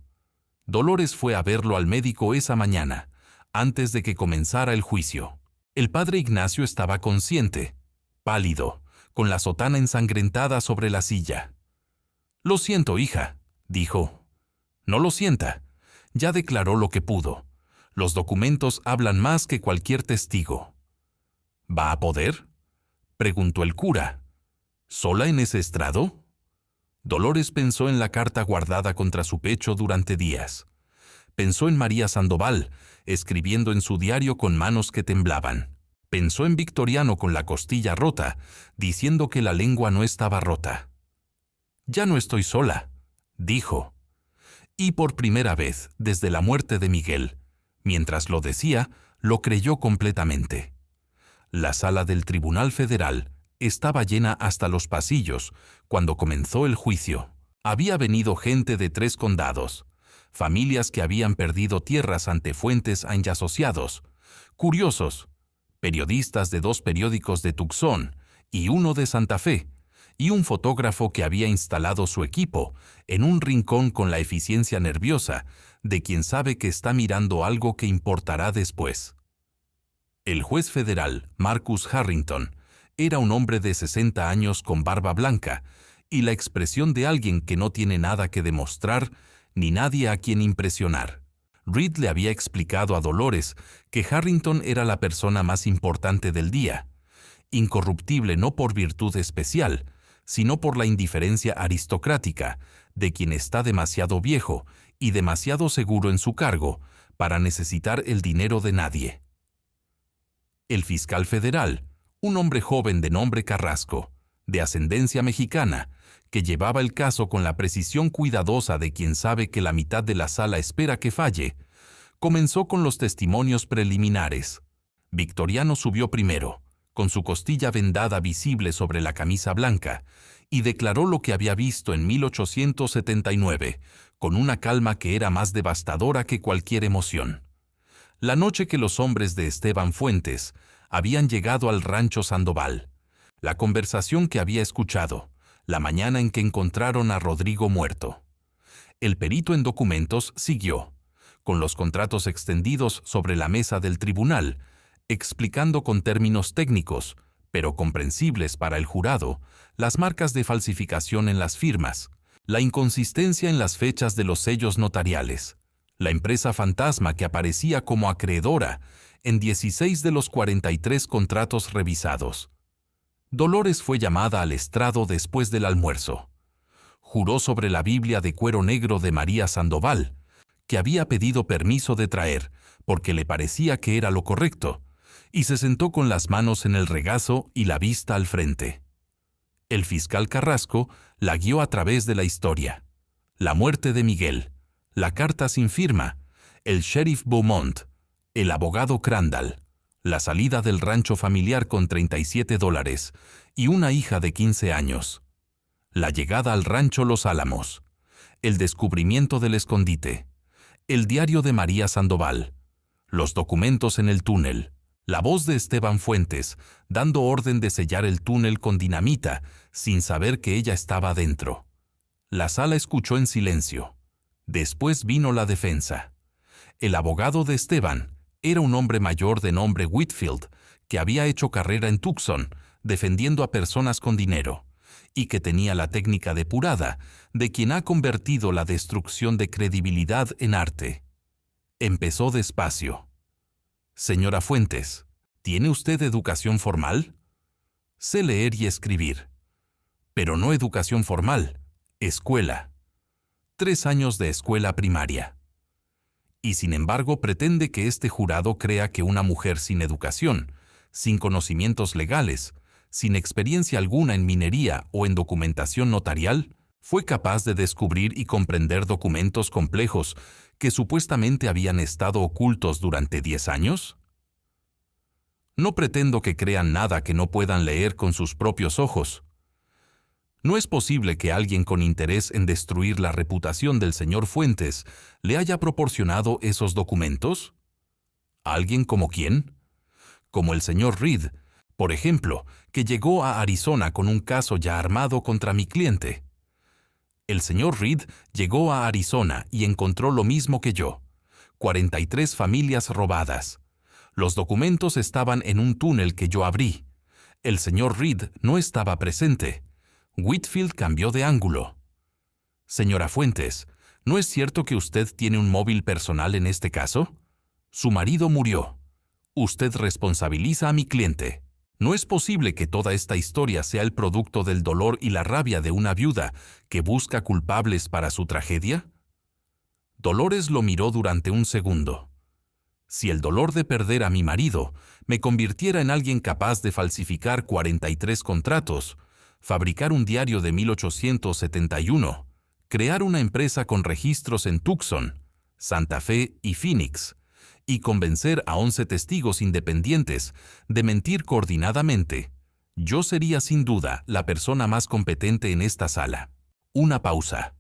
Dolores fue a verlo al médico esa mañana, antes de que comenzara el juicio. El padre Ignacio estaba consciente, pálido, con la sotana ensangrentada sobre la silla. «Lo siento, hija», dijo. «No lo sienta. Ya declaró lo que pudo. Los documentos hablan más que cualquier testigo». «¿Va a poder?», preguntó el cura. «¿Sola en ese estrado?». Dolores pensó en la carta guardada contra su pecho durante días. Pensó en María Sandoval, escribiendo en su diario con manos que temblaban. Pensó en Victoriano con la costilla rota, diciendo que la lengua no estaba rota. «Ya no estoy sola», dijo. Y por primera vez, desde la muerte de Miguel, mientras lo decía, lo creyó completamente. La sala del Tribunal Federal estaba llena hasta los pasillos cuando comenzó el juicio. Había venido gente de 3 condados, familias que habían perdido tierras ante Fuentes y asociados, curiosos, periodistas de 2 periódicos de Tucson y uno de Santa Fe, y un fotógrafo que había instalado su equipo en un rincón con la eficiencia nerviosa de quien sabe que está mirando algo que importará después. El juez federal, Marcus Harrington, era un hombre de 60 años con barba blanca y la expresión de alguien que no tiene nada que demostrar ni nadie a quien impresionar. Reed le había explicado a Dolores que Harrington era la persona más importante del día, incorruptible no por virtud especial, sino por la indiferencia aristocrática de quien está demasiado viejo y demasiado seguro en su cargo para necesitar el dinero de nadie. El fiscal federal, un hombre joven de nombre Carrasco, de ascendencia mexicana, que llevaba el caso con la precisión cuidadosa de quien sabe que la mitad de la sala espera que falle, comenzó con los testimonios preliminares. Victoriano subió primero, con su costilla vendada visible sobre la camisa blanca, y declaró lo que había visto en 1879, con una calma que era más devastadora que cualquier emoción. La noche que los hombres de Esteban Fuentes habían llegado al rancho Sandoval, la conversación que había escuchado, la mañana en que encontraron a Rodrigo muerto. El perito en documentos siguió, con los contratos extendidos sobre la mesa del tribunal, explicando con términos técnicos, pero comprensibles para el jurado, las marcas de falsificación en las firmas, la inconsistencia en las fechas de los sellos notariales, la empresa fantasma que aparecía como acreedora en 16 de los 43 contratos revisados. Dolores fue llamada al estrado después del almuerzo. Juró sobre la Biblia de cuero negro de María Sandoval, que había pedido permiso de traer, porque le parecía que era lo correcto, y se sentó con las manos en el regazo y la vista al frente. El fiscal Carrasco la guió a través de la historia. La muerte de Miguel, la carta sin firma, el sheriff Beaumont, el abogado Crandall, la salida del rancho familiar con $37 y una hija de 15 años, la llegada al rancho Los Álamos, el descubrimiento del escondite, el diario de María Sandoval, los documentos en el túnel, la voz de Esteban Fuentes dando orden de sellar el túnel con dinamita sin saber que ella estaba adentro. La sala escuchó en silencio. Después vino la defensa. El abogado de Esteban era un hombre mayor de nombre Whitfield, que había hecho carrera en Tucson, defendiendo a personas con dinero, y que tenía la técnica depurada de quien ha convertido la destrucción de credibilidad en arte. Empezó despacio. Señora Fuentes, ¿tiene usted educación formal? Sé leer y escribir. Pero no educación formal, escuela. 3 años de escuela primaria. Y sin embargo pretende que este jurado crea que una mujer sin educación, sin conocimientos legales, sin experiencia alguna en minería o en documentación notarial, fue capaz de descubrir y comprender documentos complejos que supuestamente habían estado ocultos durante 10 años? No pretendo que crean nada que no puedan leer con sus propios ojos. ¿No es posible que alguien con interés en destruir la reputación del señor Fuentes le haya proporcionado esos documentos? ¿Alguien como quién? Como el señor Reed, por ejemplo, que llegó a Arizona con un caso ya armado contra mi cliente. El señor Reed llegó a Arizona y encontró lo mismo que yo: 43 familias robadas. Los documentos estaban en un túnel que yo abrí. El señor Reed no estaba presente. Whitfield cambió de ángulo. Señora Fuentes, ¿no es cierto que usted tiene un móvil personal en este caso? Su marido murió. Usted responsabiliza a mi cliente. ¿No es posible que toda esta historia sea el producto del dolor y la rabia de una viuda que busca culpables para su tragedia? Dolores lo miró durante un segundo. Si el dolor de perder a mi marido me convirtiera en alguien capaz de falsificar 43 contratos, fabricar un diario de 1871, crear una empresa con registros en Tucson, Santa Fe y Phoenix, y convencer a 11 testigos independientes de mentir coordinadamente, yo sería sin duda la persona más competente en esta sala. Una pausa.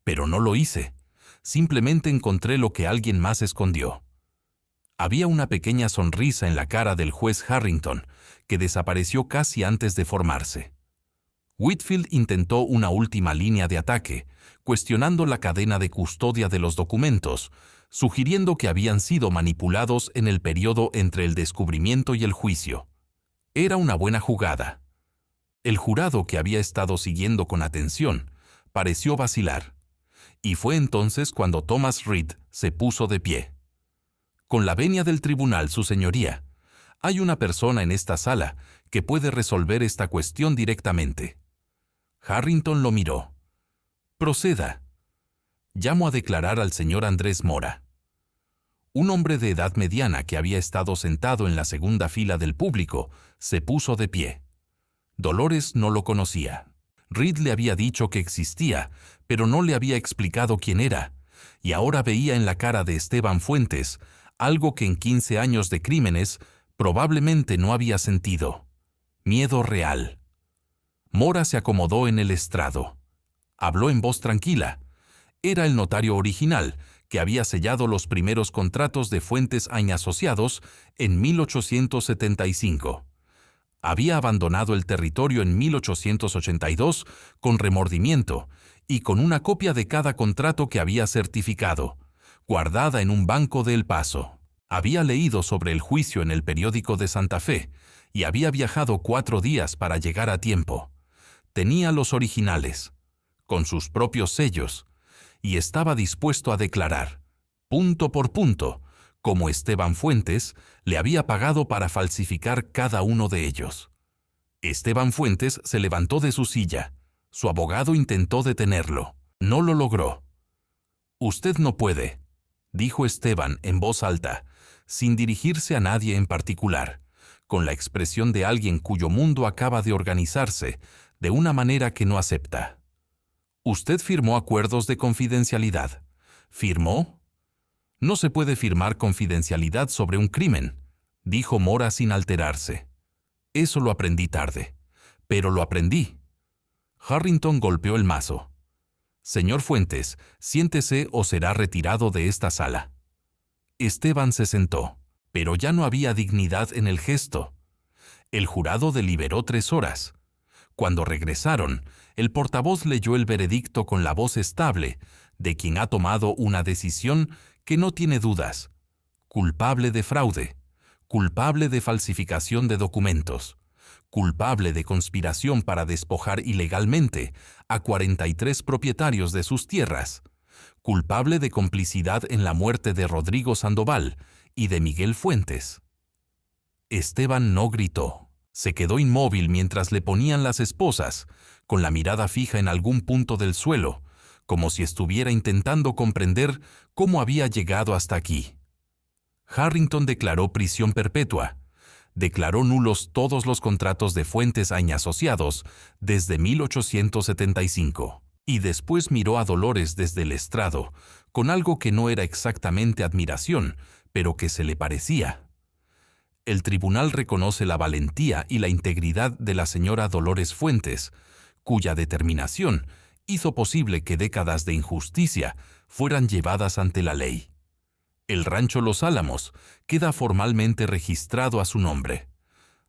Pero no lo hice. Simplemente encontré lo que alguien más escondió. Había una pequeña sonrisa en la cara del juez Harrington, que desapareció casi antes de formarse. Whitfield intentó una última línea de ataque, cuestionando la cadena de custodia de los documentos, sugiriendo que habían sido manipulados en el periodo entre el descubrimiento y el juicio. Era una buena jugada. El jurado, que había estado siguiendo con atención, pareció vacilar. Y fue entonces cuando Thomas Reed se puso de pie. Con la venia del tribunal, su señoría, hay una persona en esta sala que puede resolver esta cuestión directamente. Harrington lo miró. Proceda. Llamo a declarar al señor Andrés Mora. Un hombre de edad mediana que había estado sentado en la segunda fila del público se puso de pie. Dolores no lo conocía. Reed le había dicho que existía, pero no le había explicado quién era, y ahora veía en la cara de Esteban Fuentes algo que en 15 años de crímenes probablemente no había sentido: miedo real. Mora se acomodó en el estrado. Habló en voz tranquila. Era el notario original, que había sellado los primeros contratos de Fuentes y Asociados en 1875. Había abandonado el territorio en 1882 con remordimiento y con una copia de cada contrato que había certificado, guardada en un banco de El Paso. Había leído sobre el juicio en el periódico de Santa Fe y había viajado 4 días para llegar a tiempo. Tenía los originales, con sus propios sellos, y estaba dispuesto a declarar, punto por punto, cómo Esteban Fuentes le había pagado para falsificar cada uno de ellos. Esteban Fuentes se levantó de su silla. Su abogado intentó detenerlo. No lo logró. «Usted no puede», dijo Esteban en voz alta, sin dirigirse a nadie en particular, con la expresión de alguien cuyo mundo acaba de organizarse de una manera que no acepta. «Usted firmó acuerdos de confidencialidad». «¿Firmó?» «No se puede firmar confidencialidad sobre un crimen», dijo Mora sin alterarse. «Eso lo aprendí tarde, pero lo aprendí». Harrington golpeó el mazo. «Señor Fuentes, siéntese o será retirado de esta sala». Esteban se sentó, pero ya no había dignidad en el gesto. El jurado deliberó 3 horas. Cuando regresaron, el portavoz leyó el veredicto con la voz estable de quien ha tomado una decisión que no tiene dudas. Culpable de fraude, culpable de falsificación de documentos, culpable de conspiración para despojar ilegalmente a 43 propietarios de sus tierras, culpable de complicidad en la muerte de Rodrigo Sandoval y de Miguel Fuentes. Esteban no gritó. Se quedó inmóvil mientras le ponían las esposas, con la mirada fija en algún punto del suelo, como si estuviera intentando comprender cómo había llegado hasta aquí. Harrington declaró prisión perpetua. Declaró nulos todos los contratos de Fuentes y Asociados desde 1875. Y después miró a Dolores desde el estrado, con algo que no era exactamente admiración, pero que se le parecía. El tribunal reconoce la valentía y la integridad de la señora Dolores Fuentes, cuya determinación hizo posible que décadas de injusticia fueran llevadas ante la ley. El rancho Los Álamos queda formalmente registrado a su nombre.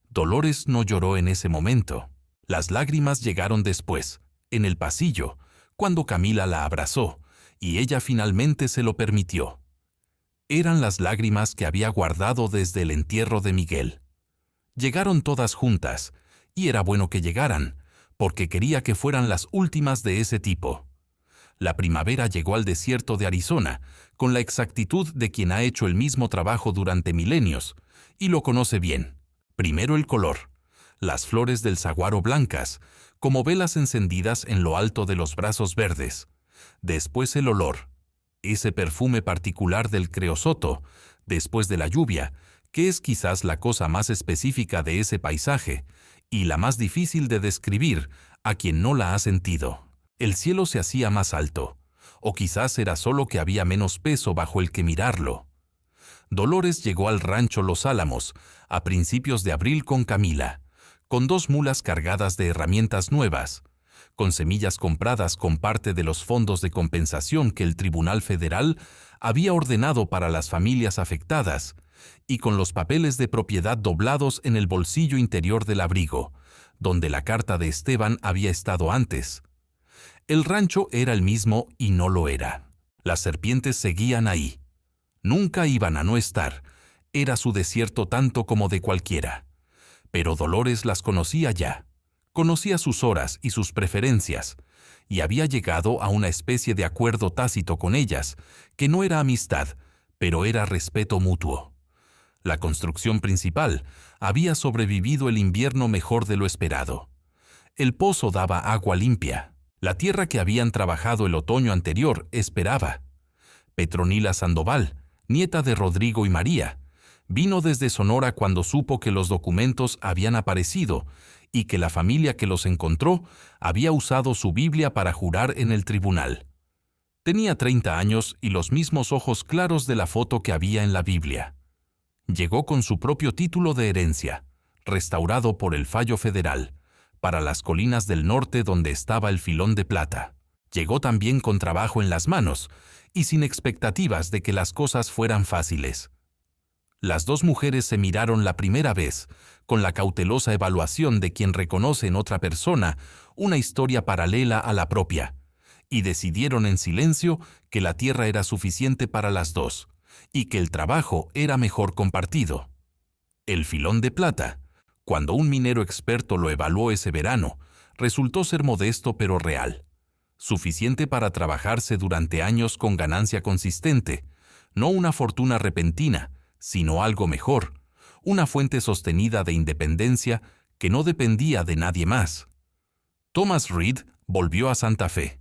Dolores no lloró en ese momento. Las lágrimas llegaron después, en el pasillo, cuando Camila la abrazó, y ella finalmente se lo permitió. Eran las lágrimas que había guardado desde el entierro de Miguel. Llegaron todas juntas, y era bueno que llegaran, porque quería que fueran las últimas de ese tipo. La primavera llegó al desierto de Arizona, con la exactitud de quien ha hecho el mismo trabajo durante milenios, y lo conoce bien. Primero el color, las flores del saguaro blancas, como velas encendidas en lo alto de los brazos verdes. Después el olor, ese perfume particular del creosoto, después de la lluvia, que es quizás la cosa más específica de ese paisaje y la más difícil de describir a quien no la ha sentido. El cielo se hacía más alto, o quizás era solo que había menos peso bajo el que mirarlo. Dolores llegó al rancho Los Álamos a principios de abril con Camila, con 2 mulas cargadas de herramientas nuevas, con semillas compradas con parte de los fondos de compensación que el Tribunal Federal había ordenado para las familias afectadas, y con los papeles de propiedad doblados en el bolsillo interior del abrigo, donde la carta de Esteban había estado antes. El rancho era el mismo y no lo era. Las serpientes seguían ahí. Nunca iban a no estar. Era su desierto tanto como de cualquiera. Pero Dolores las conocía ya. Conocía sus horas y sus preferencias, y había llegado a una especie de acuerdo tácito con ellas, que no era amistad, pero era respeto mutuo. La construcción principal había sobrevivido el invierno mejor de lo esperado. El pozo daba agua limpia. La tierra que habían trabajado el otoño anterior esperaba. Petronila Sandoval, nieta de Rodrigo y María, vino desde Sonora cuando supo que los documentos habían aparecido y que la familia que los encontró había usado su Biblia para jurar en el tribunal. Tenía 30 años y los mismos ojos claros de la foto que había en la Biblia. Llegó con su propio título de herencia, restaurado por el fallo federal, para las colinas del norte donde estaba el filón de plata. Llegó también con trabajo en las manos y sin expectativas de que las cosas fueran fáciles. Las dos mujeres se miraron la primera vez, con la cautelosa evaluación de quien reconoce en otra persona una historia paralela a la propia, y decidieron en silencio que la tierra era suficiente para las dos, y que el trabajo era mejor compartido. El filón de plata, cuando un minero experto lo evaluó ese verano, resultó ser modesto pero real, suficiente para trabajarse durante años con ganancia consistente, no una fortuna repentina, sino algo mejor, una fuente sostenida de independencia que no dependía de nadie más. Thomas Reed volvió a Santa Fe,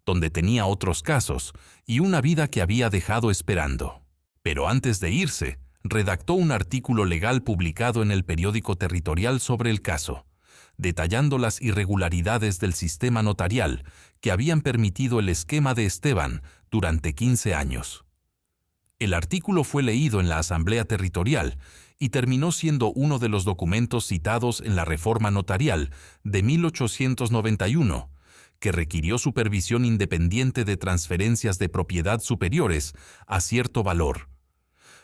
donde tenía otros casos y una vida que había dejado esperando. Pero antes de irse, redactó un artículo legal publicado en el periódico territorial sobre el caso, detallando las irregularidades del sistema notarial que habían permitido el esquema de Esteban durante 15 años. El artículo fue leído en la Asamblea Territorial y terminó siendo uno de los documentos citados en la Reforma Notarial de 1891, que requirió supervisión independiente de transferencias de propiedad superiores a cierto valor.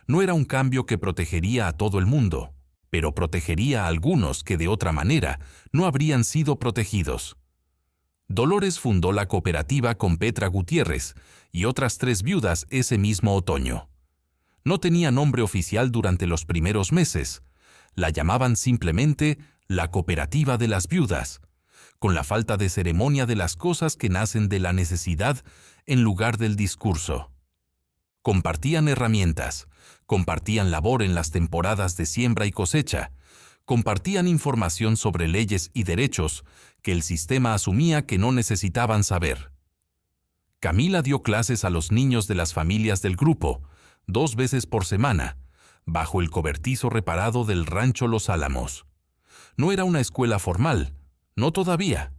No era un cambio que protegería a todo el mundo, pero protegería a algunos que de otra manera no habrían sido protegidos. Dolores fundó la cooperativa con Petra Gutiérrez y otras 3 viudas ese mismo otoño. No tenía nombre oficial durante los primeros meses. La llamaban simplemente la Cooperativa de las Viudas, con la falta de ceremonia de las cosas que nacen de la necesidad en lugar del discurso. Compartían herramientas, compartían labor en las temporadas de siembra y cosecha, compartían información sobre leyes y derechos que el sistema asumía que no necesitaban saber. Camila dio clases a los niños de las familias del grupo, 2 veces por semana, bajo el cobertizo reparado del rancho Los Álamos. No era una escuela formal, no todavía,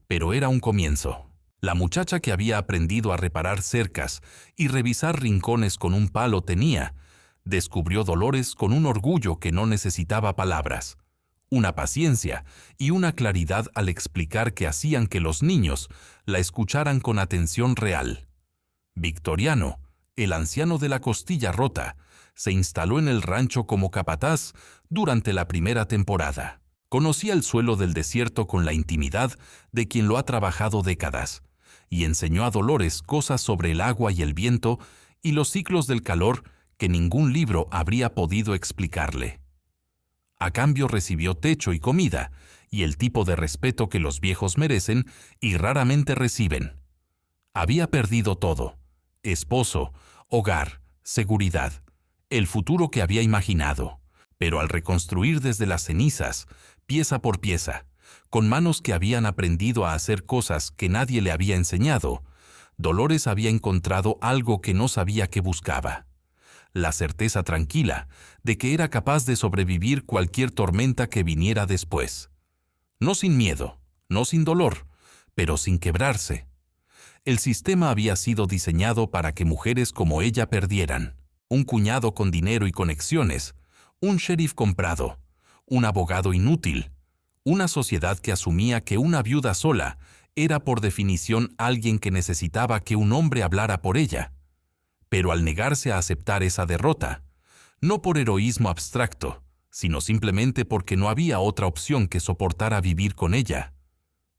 pero era un comienzo. La muchacha que había aprendido a reparar cercas y revisar rincones con un palo descubrió Dolores con un orgullo que no necesitaba palabras, una paciencia y una claridad al explicar que hacían que los niños la escucharan con atención real. Victoriano, el anciano de la costilla rota, se instaló en el rancho como capataz durante la primera temporada. Conocía el suelo del desierto con la intimidad de quien lo ha trabajado décadas, y enseñó a Dolores cosas sobre el agua y el viento y los ciclos del calor que ningún libro habría podido explicarle. A cambio recibió techo y comida, y el tipo de respeto que los viejos merecen y raramente reciben. Había perdido todo: esposo, hogar, seguridad, el futuro que había imaginado, pero al reconstruir desde las cenizas, pieza por pieza, con manos que habían aprendido a hacer cosas que nadie le había enseñado, Dolores había encontrado algo que no sabía que buscaba: la certeza tranquila de que era capaz de sobrevivir cualquier tormenta que viniera después. No sin miedo, no sin dolor, pero sin quebrarse. El sistema había sido diseñado para que mujeres como ella perdieran: un cuñado con dinero y conexiones, un sheriff comprado, un abogado inútil, una sociedad que asumía que una viuda sola era por definición alguien que necesitaba que un hombre hablara por ella. Pero al negarse a aceptar esa derrota, no por heroísmo abstracto, sino simplemente porque no había otra opción que soportara vivir con ella,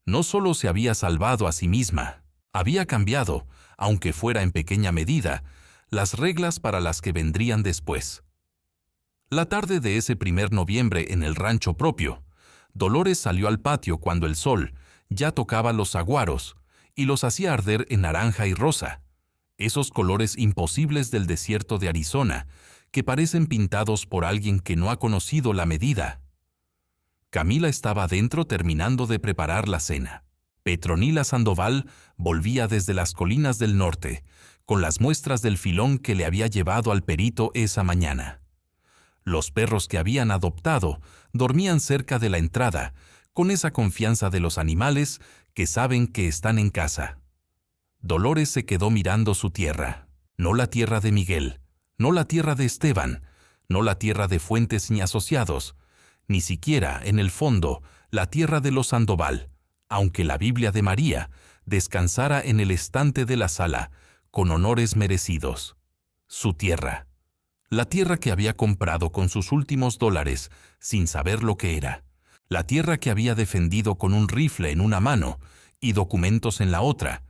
no solo se había salvado a sí misma, había cambiado, aunque fuera en pequeña medida, las reglas para las que vendrían después. La tarde de ese 1 noviembre en el rancho propio, Dolores salió al patio cuando el sol ya tocaba los saguaros y los hacía arder en naranja y rosa, esos colores imposibles del desierto de Arizona que parecen pintados por alguien que no ha conocido la medida. Camila estaba adentro terminando de preparar la cena. Petronila Sandoval volvía desde las colinas del norte, con las muestras del filón que le había llevado al perito esa mañana. Los perros que habían adoptado dormían cerca de la entrada, con esa confianza de los animales que saben que están en casa. Dolores se quedó mirando su tierra, no la tierra de Miguel, no la tierra de Esteban, no la tierra de Fuentes ni asociados, ni siquiera, en el fondo, la tierra de los Sandoval, aunque la Biblia de María descansara en el estante de la sala, con honores merecidos. Su tierra. La tierra que había comprado con sus últimos dólares, sin saber lo que era. La tierra que había defendido con un rifle en una mano y documentos en la otra.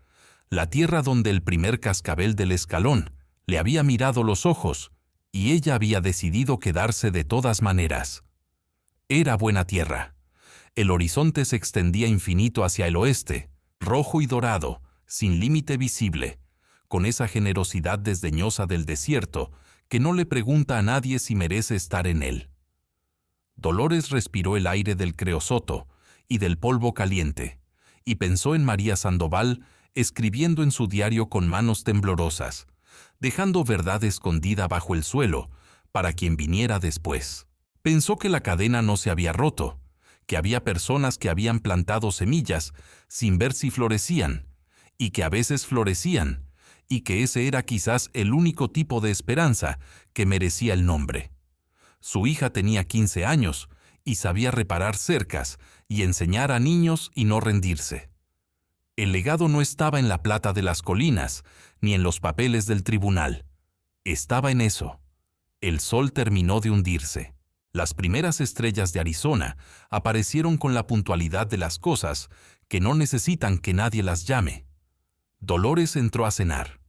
La tierra donde el primer cascabel del escalón le había mirado los ojos y ella había decidido quedarse de todas maneras. Era buena tierra. El horizonte se extendía infinito hacia el oeste, rojo y dorado, sin límite visible, con esa generosidad desdeñosa del desierto que no le pregunta a nadie si merece estar en él. Dolores respiró el aire del creosoto y del polvo caliente, y pensó en María Sandoval escribiendo en su diario con manos temblorosas, dejando verdad escondida bajo el suelo para quien viniera después. Pensó que la cadena no se había roto, que había personas que habían plantado semillas sin ver si florecían, y que a veces florecían, y que ese era quizás el único tipo de esperanza que merecía el nombre. Su hija tenía 15 años y sabía reparar cercas y enseñar a niños y no rendirse. El legado no estaba en la plata de las colinas, ni en los papeles del tribunal. Estaba en eso. El sol terminó de hundirse. Las primeras estrellas de Arizona aparecieron con la puntualidad de las cosas que no necesitan que nadie las llame. Dolores entró a cenar.